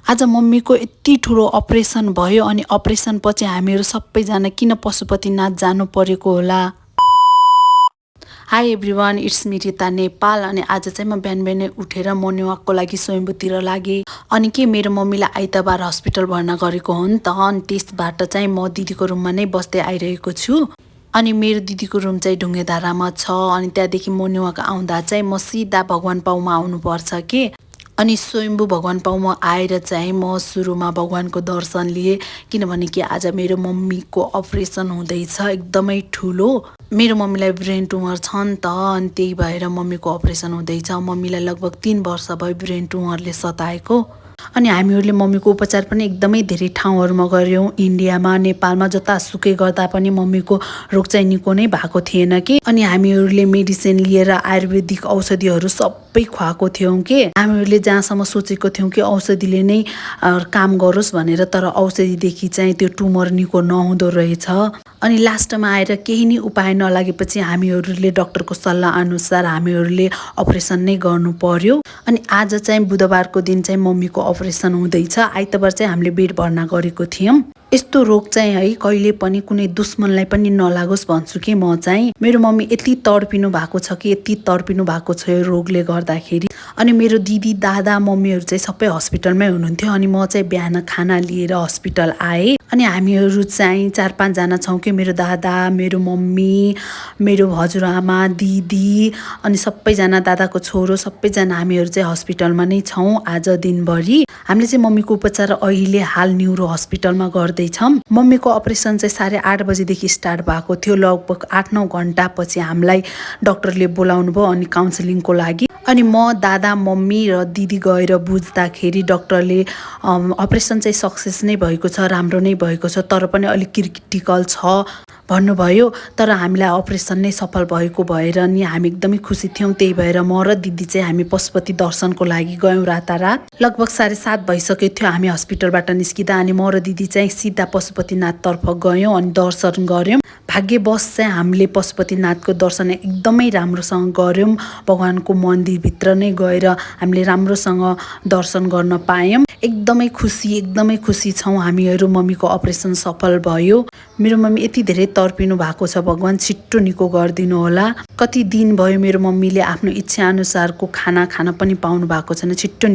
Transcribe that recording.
आज मम्मीको यति ठुलो अपरेसन भयो अनि अपरेसन पछि हामीहरू सबैजना किन पशुपतिनाथ जानु परेको होला। High everyone, it's me Rita Nepal. अनि आज चाहिँ म बिहान बिहानै उठेर मर्निङ वाकको लागि स्वयम्भूतिर लागेँ। अनि के मेरो मम्मीलाई आइतबार हस्पिटल भर्ना गरेको हो नि त। अनि त्यसबाट चाहिँ म दिदीको रुममा नै बस्दै आइरहेको छु। अनि मेरो दिदीको रुम चाहिँ ढुङ्गेधारामा छ। अनि त्यहाँदेखि मर्निङ वाक आउँदा चाहिँ म सिधा भगवान पाउमा आउनुपर्छ के। अनि स्वयम्भू भगवान पाउमा आएर चाहिँ म सुरुमा भगवानको दर्शन लिएँ, किनभने कि आज मेरो मम्मीको अपरेसन हुँदैछ एकदमै ठुलो। मेरो मम्मीलाई ब्रेन ट्युमर छ नि त, अनि त्यही भएर मम्मीको अपरेसन हुँदैछ। मम्मीलाई लगभग 3 वर्ष भयो ब्रेन ट्युमरले सताएको। अनि हामीहरूले मम्मीको उपचार पनि एकदमै धेरै ठाउँहरूमा गऱ्यौँ, इन्डियामा, नेपालमा, जतासुकै गर्दा पनि मम्मीको रोग चाहिँ निको नै भएको थिएन कि। अनि हामीहरूले मेडिसिन लिएर आयुर्वेदिक औषधिहरू सबै खुवाएको थियौँ कि। हामीहरूले जहाँसम्म सोचेको थियौँ कि औषधिले नै काम गरोस् भनेर, तर औषधिदेखि चाहिँ त्यो ट्युमर निको नहुँदो रहेछ। अनि लास्टमा आएर केही नै उपाय नलागेपछि हामीहरूले डक्टरको सल्लाह अनुसार हामीहरूले अपरेसन नै गर्नु पर्यो। अनि आज चाहिँ बुधबारको दिन चाहिँ मम्मीको अपरेसन हुँदैछ। आइतबार चाहिँ हामीले बेड भर्ना गरेको थियौँ। यस्तो रोग चाहिँ है कहिले पनि कुनै दुश्मनलाई पनि नलागोस् भन्छु कि म चाहिँ। मेरो मम्मी यति तडपिनु भएको छ कि यति तडपिनु भएको छ यो रोगले गर्दाखेरि। अनि मेरो दिदी दादा मम्मीहरू चाहिँ सबै हस्पिटलमै हुनुहुन्थ्यो। अनि म चाहिँ बिहान खाना लिएर हस्पिटल आएँ। अनि हामीहरू चाहिँ 4-5 जना छौँ कि, मेरो दादा, मेरो मम्मी, मेरो हजुरआमा, दिदी अनि सबैजना, दादाको छोरो, सबैजना हामीहरू चाहिँ हस्पिटलमा नै छौँ आज दिनभरि। हामीले चाहिँ मम्मीको उपचार अहिले हाल न्युरो हस्पिटलमा गर्दैछौँ। मम्मीको अपरेसन चाहिँ 8:30 बजीदेखि स्टार्ट भएको थियो। लगभग 8-9 घन्टा पछि हामीलाई डक्टरले बोलाउनु भयो अनि काउन्सिलिङको लागि। अनि म, दादा, मम्मी र दिदी गएर बुझ्दाखेरि डक्टरले अपरेसन चाहिँ सक्सेस नै भएको छ, राम्रो नै भएको छ, तर पनि अलिक क्रिटिकल छ भन्नुभयो। तर हामीलाई अपरेसन नै सफल भएको भएर नि हामी एकदमै खुसी थियौँ। त्यही भएर म र दिदी चाहिँ हामी पशुपति दर्शनको लागि गयौँ रातारात। लगभग 7:30 भइसकेको थियो हामी हस्पिटलबाट निस्किँदा। अनि म र दिदी चाहिँ सिधा पशुपतिनाथतर्फ गयौँ अनि दर्शन गऱ्यौँ। भाग्यवश चाहिँ हामीले पशुपतिनाथको दर्शन एकदमै राम्रोसँग गऱ्यौँ। भगवानको मन्दिरभित्र नै गएर हामीले राम्रोसँग दर्शन गर्न पायौँ। एकदमै खुसी छौँ हामीहरू। मम्मीको अपरेसन सफल भयो। मेरो मम्मी यति धेरै तर्पिनु भएको छ, भगवान छिट्टो निको गरिदिनु होला। कति दिन भयो मेरो मम्मीले आफ्नो इच्छा अनुसारको खाना खान पनि पाउनु भएको छैन। छिट्टो